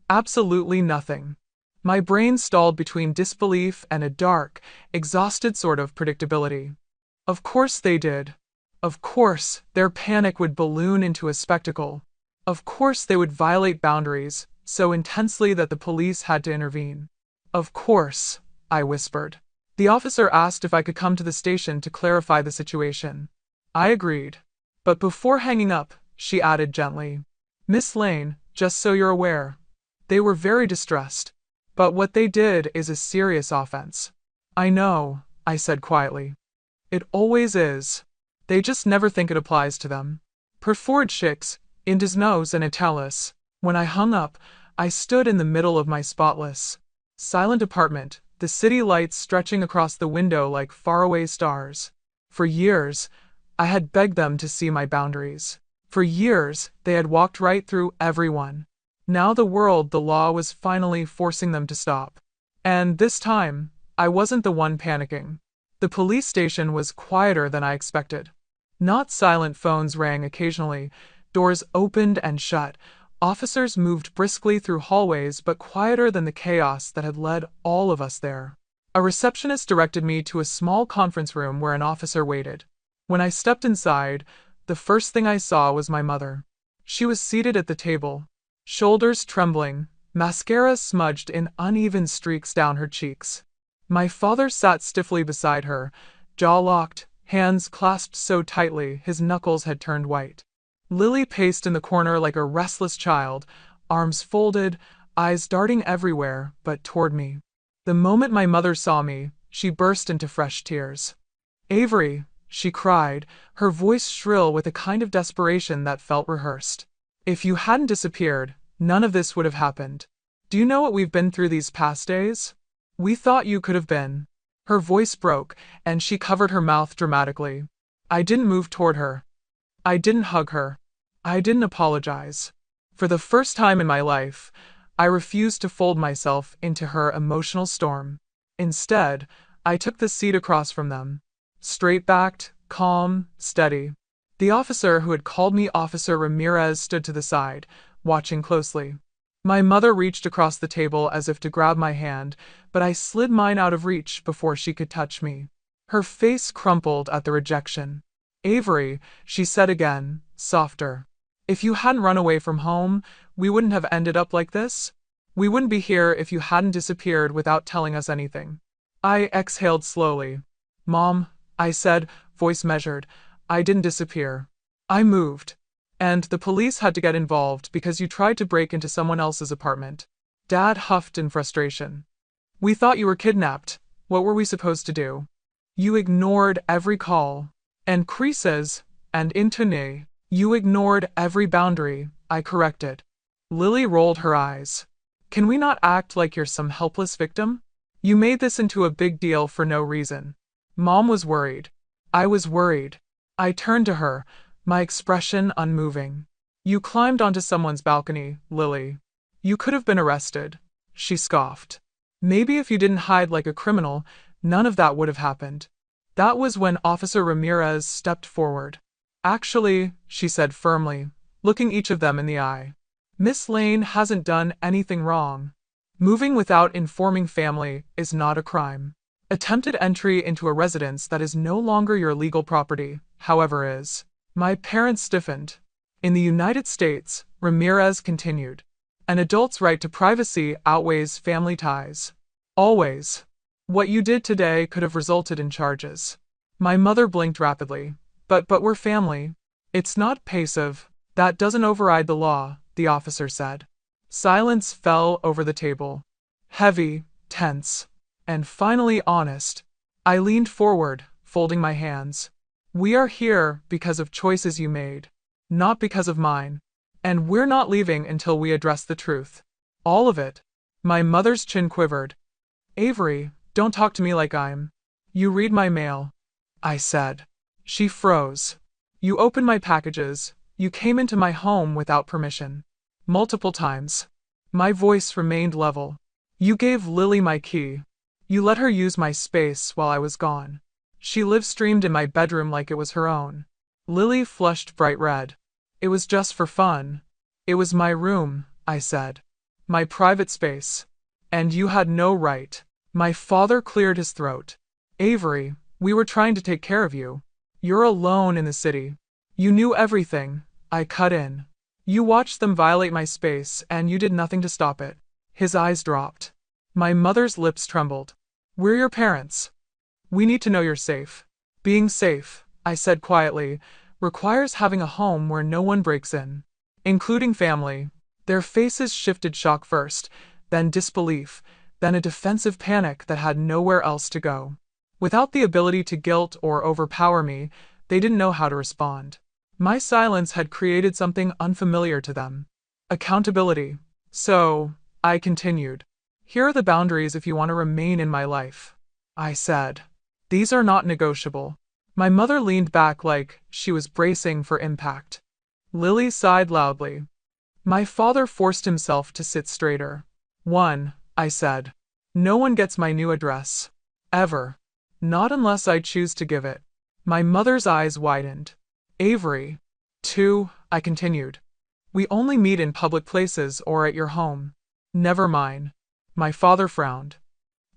Absolutely nothing. My brain stalled between disbelief and a dark, exhausted sort of predictability. Of course they did. Of course, their panic would balloon into a spectacle. Of course they would violate boundaries so intensely that the police had to intervene. "Of course," I whispered. The officer asked if I could come to the station to clarify the situation. I agreed. But before hanging up, she added gently, "Miss Lane, just so you're aware, they were very distressed. But what they did is a serious offense." "I know," I said quietly. "It always is. They just never think it applies to them." Perforate chicks, in nose and Italis. When I hung up, I stood in the middle of my spotless, silent apartment, the city lights stretching across the window like faraway stars. For years, I had begged them to see my boundaries. For years, they had walked right through everyone. Now the world, the law, was finally forcing them to stop. And this time, I wasn't the one panicking. The police station was quieter than I expected. Not silent. Phones rang occasionally, doors opened and shut, officers moved briskly through hallways, but quieter than the chaos that had led all of us there. A receptionist directed me to a small conference room where an officer waited. When I stepped inside, the first thing I saw was my mother. She was seated at the table, shoulders trembling, mascara smudged in uneven streaks down her cheeks. My father sat stiffly beside her, jaw locked, hands clasped so tightly his knuckles had turned white. Lily paced in the corner like a restless child, arms folded, eyes darting everywhere but toward me. The moment my mother saw me, she burst into fresh tears. "Avery," she cried, her voice shrill with a kind of desperation that felt rehearsed. "If you hadn't disappeared, none of this would have happened. Do you know what we've been through these past days? We thought you could have been. Her voice broke, and she covered her mouth dramatically. I didn't move toward her. I didn't hug her. I didn't apologize. For the first time in my life, I refused to fold myself into her emotional storm. Instead, I took the seat across from them. Straight-backed, calm, steady. The officer who had called me Officer Ramirez stood to the side, watching closely. My mother reached across the table as if to grab my hand, but I slid mine out of reach before she could touch me. Her face crumpled at the rejection. Avery, she said again, softer. If you hadn't run away from home, we wouldn't have ended up like this. We wouldn't be here if you hadn't disappeared without telling us anything. I exhaled slowly. Mom, I said, voice measured, I didn't disappear. I moved. And the police had to get involved because you tried to break into someone else's apartment. Dad huffed in frustration. We thought you were kidnapped. What were we supposed to do? You ignored every call. And creases, and intone. You ignored every boundary, I corrected. Lily rolled her eyes. Can we not act like you're some helpless victim? You made this into a big deal for no reason. Mom was worried. I was worried. I turned to her, my expression unmoving. You climbed onto someone's balcony, Lily. You could have been arrested. She scoffed. Maybe if you didn't hide like a criminal, none of that would have happened. That was when Officer Ramirez stepped forward. Actually, she said firmly, looking each of them in the eye. Miss Lane hasn't done anything wrong. Moving without informing family is not a crime. Attempted entry into a residence that is no longer your legal property, however, is. My parents stiffened. In the United States, Ramirez continued, an adult's right to privacy outweighs family ties. Always. What you did today could have resulted in charges. My mother blinked rapidly. But we're family. It's not passive. That doesn't override the law, the officer said. Silence fell over the table. Heavy, tense, and finally honest. I leaned forward, folding my hands. We are here because of choices you made, not because of mine. And we're not leaving until we address the truth. All of it. My mother's chin quivered. Avery, don't talk to me like I'm. You read my mail, I said. She froze. You opened my packages. You came into my home without permission. Multiple times. My voice remained level. You gave Lily my key. You let her use my space while I was gone. She live-streamed in my bedroom like it was her own. Lily flushed bright red. It was just for fun. It was my room, I said. My private space. And you had no right. My father cleared his throat. Avery, we were trying to take care of you. You're alone in the city. You knew everything, I cut in. You watched them violate my space and you did nothing to stop it. His eyes dropped. My mother's lips trembled. We're your parents. We need to know you're safe. Being safe, I said quietly, requires having a home where no one breaks in. Including family. Their faces shifted shock first, then disbelief, then a defensive panic that had nowhere else to go. Without the ability to guilt or overpower me, they didn't know how to respond. My silence had created something unfamiliar to them. Accountability. So, I continued. Here are the boundaries if you want to remain in my life. I said. These are not negotiable. My mother leaned back like she was bracing for impact. Lily sighed loudly. My father forced himself to sit straighter. 1, I said. No one gets my new address. Ever. Not unless I choose to give it. My mother's eyes widened. Avery. 2, I continued. We only meet in public places or at your home. Never mine. My father frowned.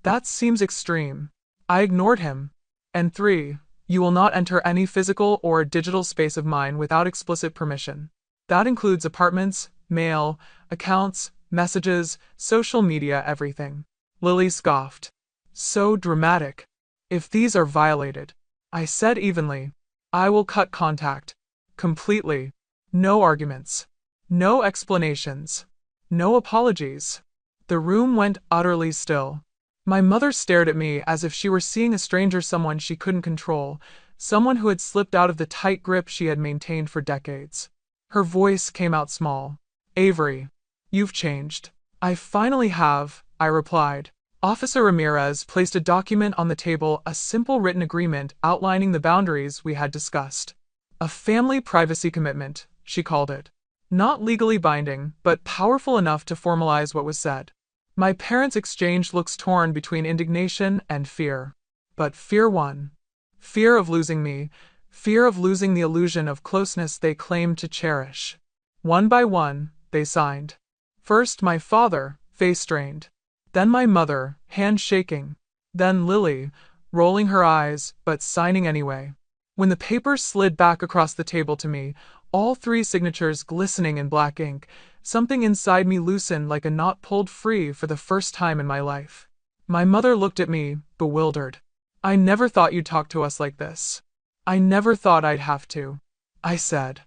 That seems extreme. I ignored him. And 3, you will not enter any physical or digital space of mine without explicit permission. That includes apartments, mail, accounts, messages, social media, everything. Lily scoffed. So dramatic. If these are violated, I said evenly, I will cut contact. Completely. No arguments. No explanations. No apologies. The room went utterly still. My mother stared at me as if she were seeing a stranger, someone she couldn't control, someone who had slipped out of the tight grip she had maintained for decades. Her voice came out small. Avery, you've changed. I finally have, I replied. Officer Ramirez placed a document on the table, a simple written agreement outlining the boundaries we had discussed. A family privacy commitment, she called it. Not legally binding, but powerful enough to formalize what was said. My parents exchanged looks torn between indignation and fear. But fear won. Fear of losing me, fear of losing the illusion of closeness they claimed to cherish. One by one, they signed. First my father, face strained. Then my mother, hand shaking. Then Lily, rolling her eyes, but signing anyway. When the paper slid back across the table to me, all three signatures glistening in black ink, something inside me loosened like a knot pulled free for the first time in my life. My mother looked at me, bewildered. I never thought you'd talk to us like this. I never thought I'd have to, I said.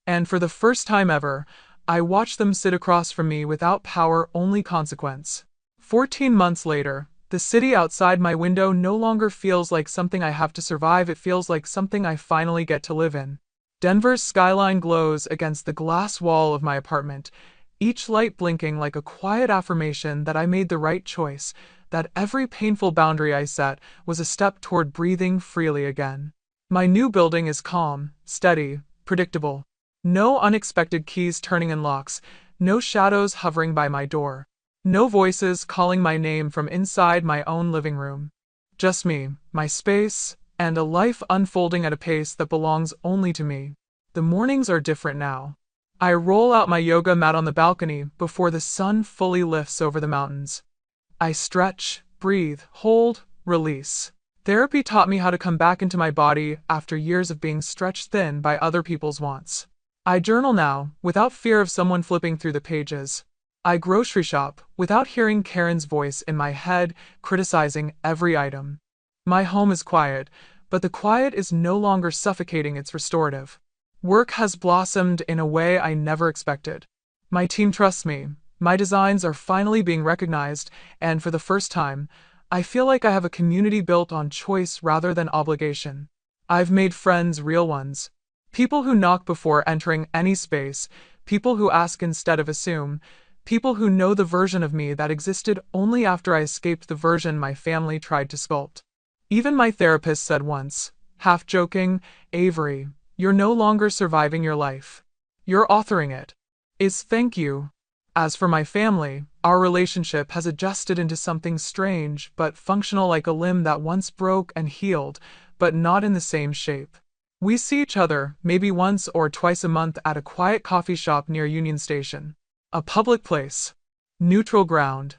And for the first time ever, I watched them sit across from me without power, only consequence. 14 months later, the city outside my window no longer feels like something I have to survive, it feels like something I finally get to live in. Denver's skyline glows against the glass wall of my apartment, each light blinking like a quiet affirmation that I made the right choice, that every painful boundary I set was a step toward breathing freely again. My new building is calm, steady, predictable. No unexpected keys turning in locks, no shadows hovering by my door. No voices calling my name from inside my own living room. Just me, my space, and a life unfolding at a pace that belongs only to me. The mornings are different now. I roll out my yoga mat on the balcony before the sun fully lifts over the mountains. I stretch, breathe, hold, release. Therapy taught me how to come back into my body after years of being stretched thin by other people's wants. I journal now, without fear of someone flipping through the pages. I grocery shop, without hearing Karen's voice in my head criticizing every item. My home is quiet, but the quiet is no longer suffocating, it's restorative. Work has blossomed in a way I never expected. My team trusts me, my designs are finally being recognized, and for the first time, I feel like I have a community built on choice rather than obligation. I've made friends, real ones. People who knock before entering any space, people who ask instead of assume, people who know the version of me that existed only after I escaped the version my family tried to sculpt. Even my therapist said once, half joking, "Avery, you're no longer surviving your life. You're authoring it." Thank you. As for my family, our relationship has adjusted into something strange but functional, like a limb that once broke and healed, but not in the same shape. We see each other maybe once or twice a month at a quiet coffee shop near Union Station. A public place. Neutral ground.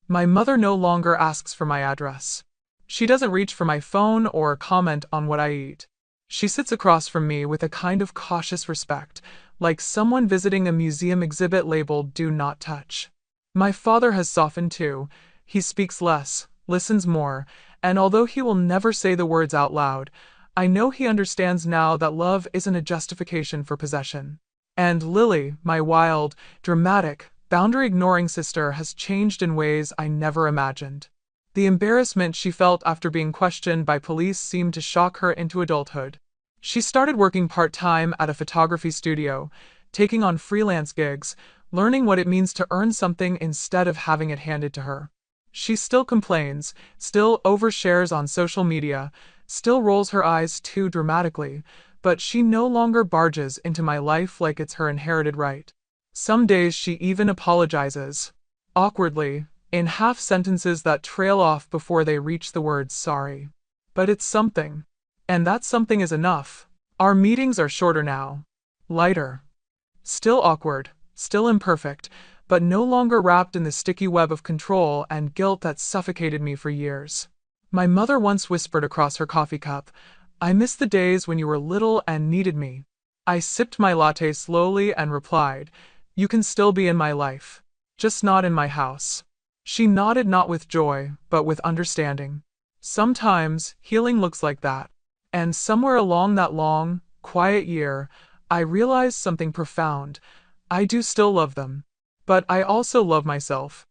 My mother no longer asks for my address. She doesn't reach for my phone or comment on what I eat. She sits across from me with a kind of cautious respect, like someone visiting a museum exhibit labeled "Do Not Touch." My father has softened too. He speaks less, listens more, and although he will never say the words out loud, I know he understands now that love isn't a justification for possession. And Lily, my wild, dramatic, boundary-ignoring sister, has changed in ways I never imagined. The embarrassment she felt after being questioned by police seemed to shock her into adulthood. She started working part-time at a photography studio, taking on freelance gigs, learning what it means to earn something instead of having it handed to her. She still complains, still overshares on social media, still rolls her eyes too dramatically, but she no longer barges into my life like it's her inherited right. Some days she even apologizes, awkwardly, in half sentences that trail off before they reach the words sorry. But it's something. And that something is enough. Our meetings are shorter now. Lighter. Still awkward, still imperfect, but no longer wrapped in the sticky web of control and guilt that suffocated me for years. My mother once whispered across her coffee cup, "I miss the days when you were little and needed me." I sipped my latte slowly and replied, "You can still be in my life, just not in my house." She nodded, not with joy, but with understanding. Sometimes, healing looks like that. And somewhere along that long, quiet year, I realized something profound. I do still love them. But I also love myself.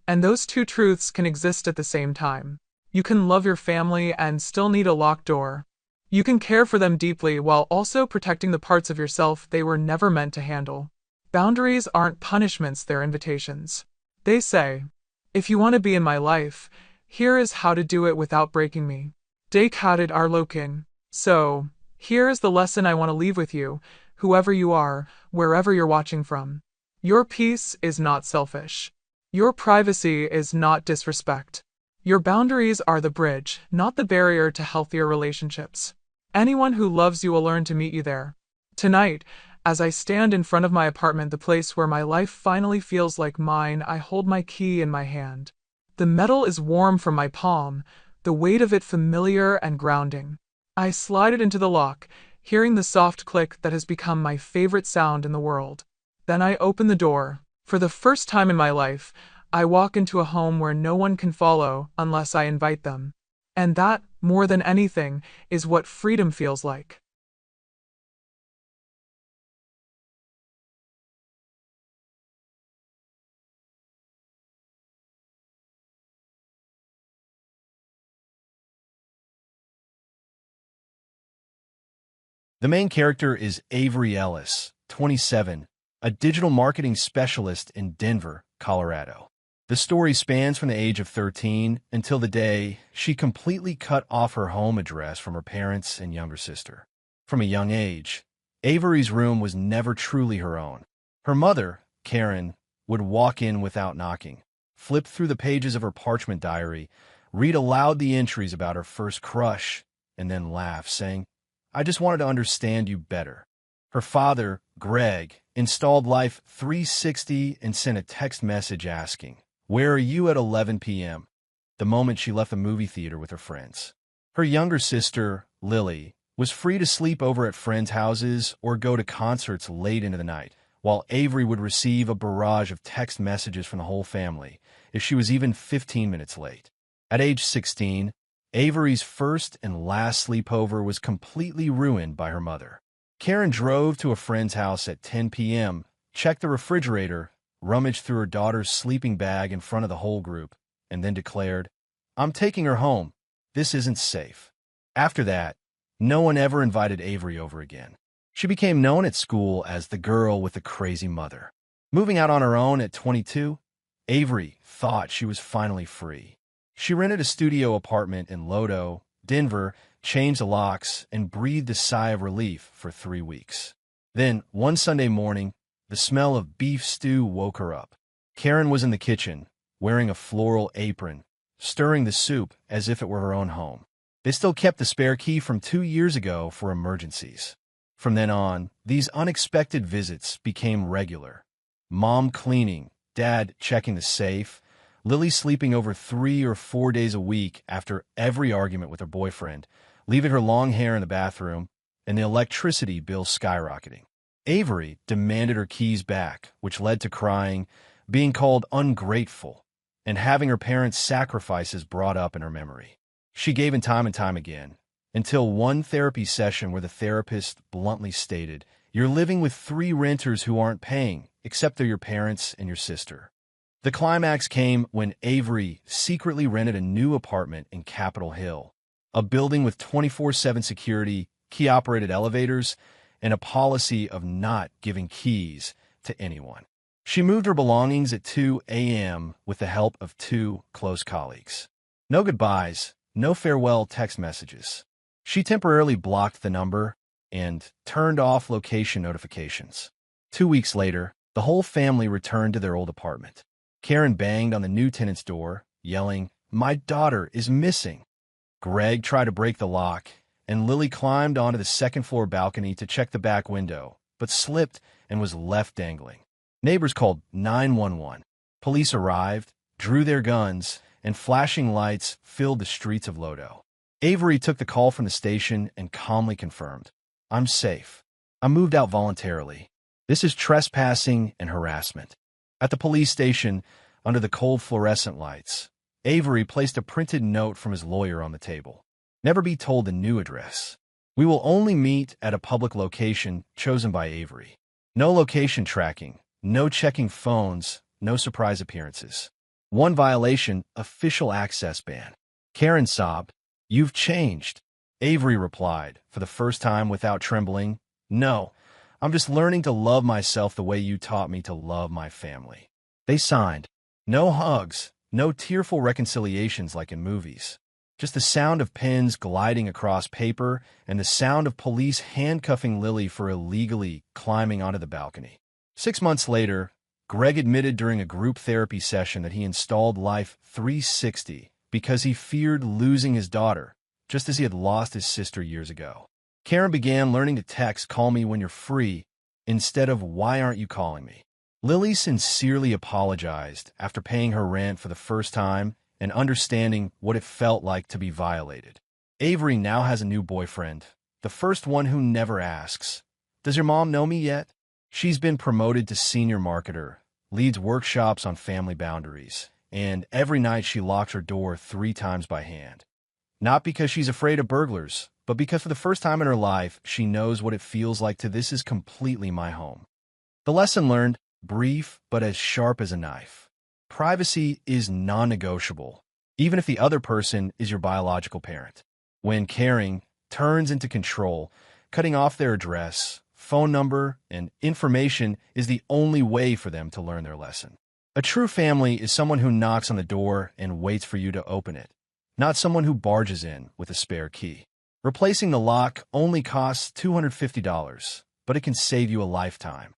And those two truths can exist at the same time. You can love your family and still need a locked door. You can care for them deeply while also protecting the parts of yourself they were never meant to handle. Boundaries aren't punishments, they're invitations. They say, if you want to be in my life, Here is how to do it without breaking me. Dekhated Arlokin. So, here is the lesson I want to leave with you, whoever you are, wherever you're watching from. Your peace is not selfish. Your privacy is not disrespect. Your boundaries are the bridge, not the barrier to healthier relationships. Anyone who loves you will learn to meet you there. Tonight, as I stand in front of my apartment, the place where my life finally feels like mine, I hold my key in my hand. The metal is warm from my palm, the weight of it familiar and grounding. I slide it into the lock, hearing the soft click that has become my favorite sound in the world. Then I open the door. For the first time in my life, I walk into a home where no one can follow unless I invite them. And that, more than anything, is what freedom feels like. The main character is Avery Ellis, 27, a digital marketing specialist in Denver, Colorado. The story spans from the age of 13 until the day she completely cut off her home address from her parents and younger sister. From a young age, Avery's room was never truly her own. Her mother, Karen, would walk in without knocking, flip through the pages of her parchment diary, read aloud the entries about her first crush, and then laugh, saying, "I just wanted to understand you better." Her father, Greg, installed Life 360 and sent a text message asking, "Where are you at 11 p.m.?" the moment she left the movie theater with her friends. Her younger sister, Lily, was free to sleep over at friends' houses or go to concerts late into the night, while Avery would receive a barrage of text messages from the whole family if she was even 15 minutes late. At age 16, Avery's first and last sleepover was completely ruined by her mother. Karen drove to a friend's house at 10 p.m., checked the refrigerator, rummaged through her daughter's sleeping bag in front of the whole group, and then declared, "I'm taking her home. This isn't safe." After that, no one ever invited Avery over again. She became known at school as the girl with the crazy mother. Moving out on her own at 22, Avery thought she was finally free. She rented a studio apartment in Lodo, Denver, changed the locks, and breathed a sigh of relief for 3 weeks. Then, one Sunday morning, the smell of beef stew woke her up. Karen was in the kitchen, wearing a floral apron, stirring the soup as if it were her own home. They still kept the spare key from 2 years ago for emergencies. From then on, these unexpected visits became regular. Mom cleaning, Dad checking the safe, Lily sleeping over 3 or 4 days a week after every argument with her boyfriend, leaving her long hair in the bathroom, and the electricity bill skyrocketing. Avery demanded her keys back, which led to crying, being called ungrateful, and having her parents' sacrifices brought up in her memory. She gave in time and time again, until one therapy session where the therapist bluntly stated, "You're living with 3 renters who aren't paying, except they're your parents and your sister." The climax came when Avery secretly rented a new apartment in Capitol Hill, a building with 24/7 security, key-operated elevators, and a policy of not giving keys to anyone. She moved her belongings at 2 a.m. with the help of 2 close colleagues. No goodbyes, no farewell text messages. She temporarily blocked the number and turned off location notifications. 2 weeks later, the whole family returned to their old apartment. Karen banged on the new tenant's door, yelling, "My daughter is missing." Greg tried to break the lock, and Lily climbed onto the second-floor balcony to check the back window, but slipped and was left dangling. Neighbors called 911. Police arrived, drew their guns, and flashing lights filled the streets of Lodo. Avery took the call from the station and calmly confirmed, "I'm safe. I moved out voluntarily. This is trespassing and harassment." At the police station, under the cold fluorescent lights, Avery placed a printed note from his lawyer on the table. "Never be told the new address. We will only meet at a public location chosen by Avery. No location tracking, no checking phones, no surprise appearances. One violation, official access ban." Karen sobbed, "You've changed." Avery replied, for the first time without trembling, "No, I'm just learning to love myself the way you taught me to love my family." They signed. No hugs, No tearful reconciliations like in movies. Just the sound of pens gliding across paper and the sound of police handcuffing Lily for illegally climbing onto the balcony. 6 months later, Greg admitted during a group therapy session that he installed Life 360 because he feared losing his daughter, just as he had lost his sister years ago. Karen began learning to text "call me when you're free" instead of "why aren't you calling me?" Lily sincerely apologized after paying her rent for the first time and understanding what it felt like to be violated. Avery now has a new boyfriend, the first one who never asks, "Does your mom know me yet?" She's been promoted to senior marketer, leads workshops on family boundaries, and every night she locks her door 3 times by hand. Not because she's afraid of burglars, but because for the first time in her life, she knows what it feels like to "this is completely my home." The lesson learned, brief but as sharp as a knife. Privacy is non-negotiable, even if the other person is your biological parent. When caring turns into control, cutting off their address, phone number, and information is the only way for them to learn their lesson. A true family is someone who knocks on the door and waits for you to open it, not someone who barges in with a spare key. Replacing the lock only costs $250, but it can save you a lifetime.